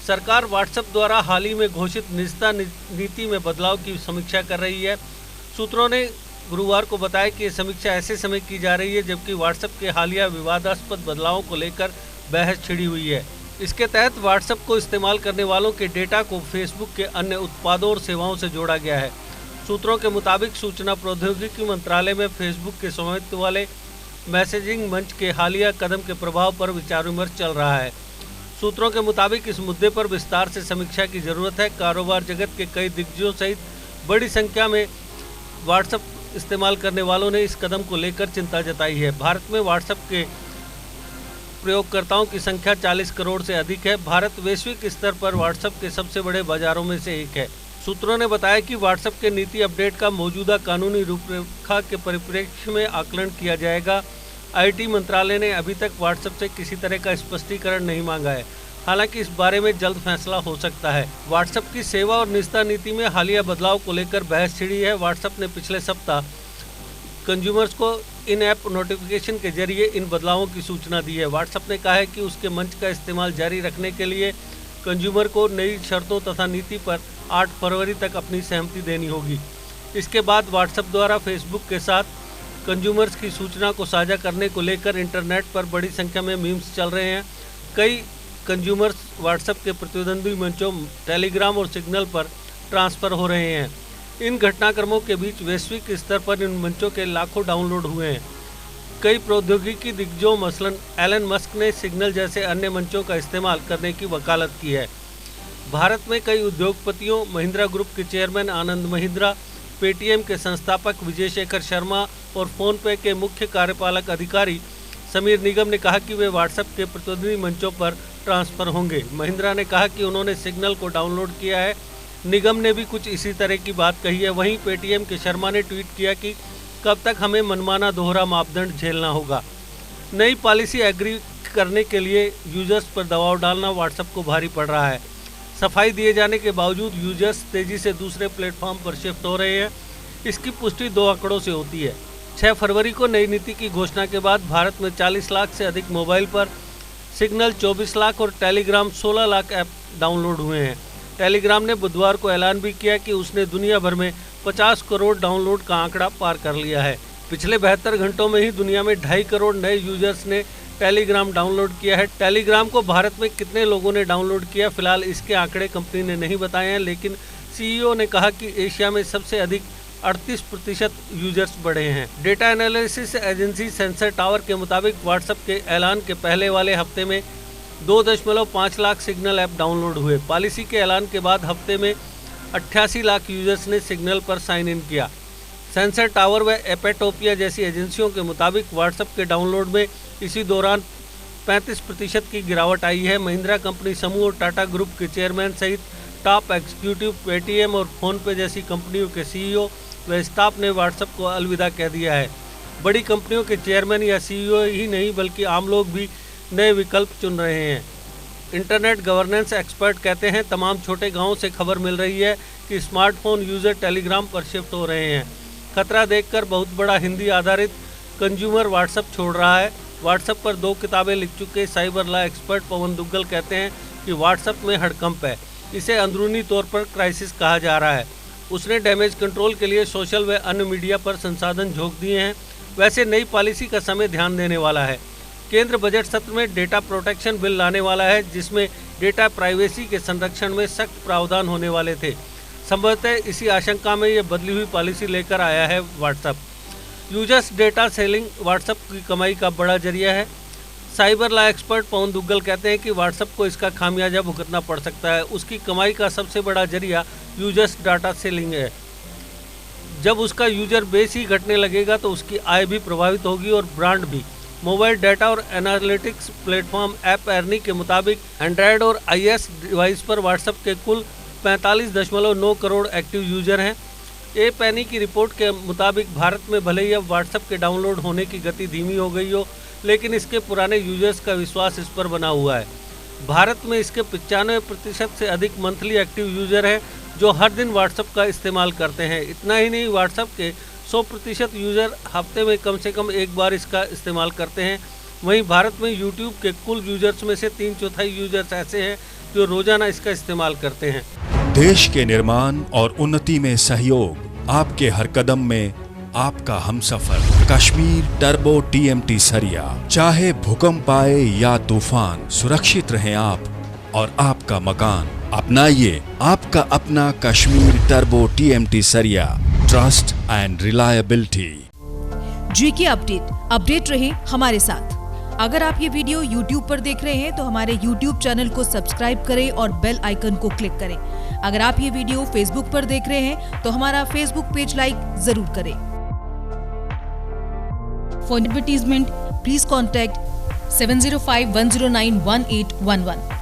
सरकार व्हाट्सएप द्वारा हाल ही में घोषित निजता नीति में बदलाव की समीक्षा कर रही है। सूत्रों ने गुरुवार को बताया कि ये समीक्षा ऐसे समय की जा रही है जबकि व्हाट्सएप के हालिया विवादास्पद बदलावों को लेकर बहस छिड़ी हुई है। इसके तहत व्हाट्सएप को इस्तेमाल करने वालों के डेटा को फेसबुक के अन्य उत्पादों और सेवाओं से जोड़ा गया है। सूत्रों के मुताबिक सूचना प्रौद्योगिकी मंत्रालय में फेसबुक के स्वामित्व वाले मैसेजिंग मंच के हालिया कदम के प्रभाव पर विचार विमर्श चल रहा है। सूत्रों के मुताबिक इस मुद्दे पर विस्तार से समीक्षा की जरूरत है। कारोबार जगत के कई दिग्गजों सहित बड़ी संख्या में व्हाट्सएप इस्तेमाल करने वालों ने इस कदम को लेकर चिंता जताई है। भारत में व्हाट्सएप के प्रयोगकर्ताओं की संख्या 40 करोड़ से अधिक है। भारत वैश्विक स्तर पर व्हाट्सएप के सबसे बड़े बाजारों में से एक है। सूत्रों ने बताया कि व्हाट्सएप के नीति अपडेट का मौजूदा कानूनी रूपरेखा के परिप्रेक्ष्य में आकलन किया जाएगा। आईटी मंत्रालय ने अभी तक व्हाट्सएप से किसी तरह का स्पष्टीकरण नहीं मांगा है। हालांकि इस बारे में जल्द फैसला हो सकता है। व्हाट्सएप की सेवा और निजता नीति में हालिया बदलाव को लेकर बहस छिड़ी है। व्हाट्सएप ने पिछले सप्ताह कंज्यूमर्स को इन ऐप नोटिफिकेशन के जरिए इन बदलावों की सूचना दी है। व्हाट्सएप ने कहा है कि उसके मंच का इस्तेमाल जारी रखने के लिए कंज्यूमर को नई शर्तों तथा नीति पर 8 फरवरी तक अपनी सहमति देनी होगी। इसके बाद व्हाट्सएप द्वारा फेसबुक के साथ कंज्यूमर्स की सूचना को साझा करने को लेकर इंटरनेट पर बड़ी संख्या में मीम्स चल रहे हैं। कई कंज्यूमर्स व्हाट्सएप के प्रतिद्वंदी मंचों टेलीग्राम और सिग्नल पर ट्रांसफ़र हो रहे हैं। इन घटनाक्रमों के बीच वैश्विक स्तर पर इन मंचों के लाखों डाउनलोड हुए हैं। कई प्रौद्योगिकी दिग्गजों मसलन एलन मस्क ने सिग्नल जैसे अन्य मंचों का इस्तेमाल करने की वकालत की है। भारत में कई उद्योगपतियों, महिंद्रा ग्रुप के चेयरमैन आनंद महिंद्रा, पेटीएम के संस्थापक विजय शेखर शर्मा और फ़ोनपे के मुख्य कार्यपालक अधिकारी समीर निगम ने कहा कि वे व्हाट्सएप के प्रतिद्वंदी मंचों पर ट्रांसफ़र होंगे। महिंद्रा ने कहा कि उन्होंने सिग्नल को डाउनलोड किया है। निगम ने भी कुछ इसी तरह की बात कही है। वहीं पेटीएम के शर्मा ने ट्वीट किया कि कब तक हमें मनमाना दोहरा मापदंड झेलना होगा। नई पॉलिसी एग्री करने के लिए यूजर्स पर दबाव डालना व्हाट्सएप को भारी पड़ रहा है। सफाई दिए जाने के बावजूद यूजर्स तेज़ी से दूसरे प्लेटफॉर्म पर शिफ्ट हो रहे हैं। इसकी पुष्टि 2 आंकड़ों से होती है। 6 फरवरी को नई नीति की घोषणा के बाद भारत में 40 लाख से अधिक मोबाइल पर सिग्नल 24 लाख और टेलीग्राम 16 लाख ऐप डाउनलोड हुए हैं। टेलीग्राम ने बुधवार को ऐलान भी किया कि उसने दुनिया भर में 50 करोड़ डाउनलोड का आंकड़ा पार कर लिया है। पिछले 72 घंटों में ही दुनिया में 2.5 करोड़ नए यूजर्स ने टेलीग्राम डाउनलोड किया है। टेलीग्राम को भारत में कितने लोगों ने डाउनलोड किया, फिलहाल इसके आंकड़े कंपनी ने नहीं बताए हैं, लेकिन सीईओ ने कहा कि एशिया में सबसे अधिक 38% यूजर्स बढ़े हैं। Data analysis agency sensor tower के मुताबिक व्हाट्सएप के ऐलान के पहले वाले हफ्ते में 2.5 लाख सिग्नल ऐप डाउनलोड हुए। पॉलिसी के ऐलान के बाद हफ्ते में 88 लाख यूजर्स ने सिग्नल पर साइन इन किया। सेंसर टावर व एपेटोपिया जैसी एजेंसियों के मुताबिक व्हाट्सएप के डाउनलोड में इसी दौरान 35% की गिरावट आई है। महिंद्रा कंपनी समूह और टाटा ग्रुप के चेयरमैन सहित टॉप एग्जीक्यूटिव, पेटीएम और फ़ोनपे जैसी कंपनियों के सीईओ व स्टाफ ने व्हाट्सएप को अलविदा कह दिया है। बड़ी कंपनियों के चेयरमैन या सीईओ ही नहीं बल्कि आम लोग भी नए विकल्प चुन रहे हैं। इंटरनेट गवर्नेंस एक्सपर्ट कहते हैं तमाम छोटे गांवों से खबर मिल रही है कि स्मार्टफोन यूज़र टेलीग्राम पर शिफ्ट हो रहे हैं। खतरा देखकर बहुत बड़ा हिंदी आधारित कंज्यूमर व्हाट्सएप छोड़ रहा है। व्हाट्सएप पर 2 किताबें लिख चुके साइबर लॉ एक्सपर्ट पवन दुग्गल कहते हैं कि व्हाट्सएप में हड़कंप है। इसे अंदरूनी तौर पर क्राइसिस कहा जा रहा है। उसने डैमेज कंट्रोल के लिए सोशल व अन्य मीडिया पर संसाधन झोंक दिए हैं। वैसे नई पॉलिसी का समय ध्यान देने वाला है। केंद्र बजट सत्र में डेटा प्रोटेक्शन बिल लाने वाला है जिसमें डेटा प्राइवेसी के संरक्षण में सख्त प्रावधान होने वाले थे। संभवतः इसी आशंका में ये बदली हुई पॉलिसी लेकर आया है WhatsApp. Users data selling WhatsApp की कमाई का बड़ा जरिया है। साइबर लॉ एक्सपर्ट पवन दुग्गल कहते हैं कि व्हाट्सएप को इसका खामियाजा भुगतना पड़ सकता है। उसकी कमाई का सबसे बड़ा जरिया यूजर्स डाटा सेलिंग है। जब उसका यूजर बेस ही घटने लगेगा तो उसकी आय भी प्रभावित होगी और ब्रांड भी। मोबाइल डाटा और एनालिटिक्स प्लेटफॉर्म ऐप अर्नी के मुताबिक एंड्रॉयड और आईएस डिवाइस पर व्हाट्सएप के कुल 45.9 करोड़ एक्टिव यूजर हैं। एपैनी की रिपोर्ट के मुताबिक भारत में भले ही अब व्हाट्सएप के डाउनलोड होने की गति धीमी हो गई हो, लेकिन इसके पुराने यूजर्स का विश्वास इस पर बना हुआ है। भारत में इसके 95% से अधिक मंथली एक्टिव यूजर हैं जो हर दिन व्हाट्सएप का इस्तेमाल करते हैं। इतना ही नहीं, व्हाट्सएप के 100% यूज़र हफ्ते में कम से कम एक बार इसका इस्तेमाल करते हैं। वहीं भारत में यूट्यूब के कुल यूजर्स में से 3/4 यूजर्स ऐसे हैं जो रोजाना इसका इस्तेमाल करते हैं। देश के निर्माण और उन्नति में सहयोग, आपके हर कदम में आपका हमसफर। कश्मीर टर्बो TMT सरिया, चाहे भूकंप आए या तूफान, सुरक्षित रहें आप और आपका मकान। अपनाइए आपका अपना कश्मीर टर्बो TMT सरिया, trust and reliability. GK update रहे हमारे साथ। अगर आप ये वीडियो YouTube पर देख रहे हैं तो हमारे YouTube चैनल को सब्सक्राइब करें और बेल आइकन को क्लिक करें। अगर आप ये वीडियो Facebook पर देख रहे हैं तो हमारा Facebook पेज लाइक जरूर करें। For advertisement please contact 7051091811।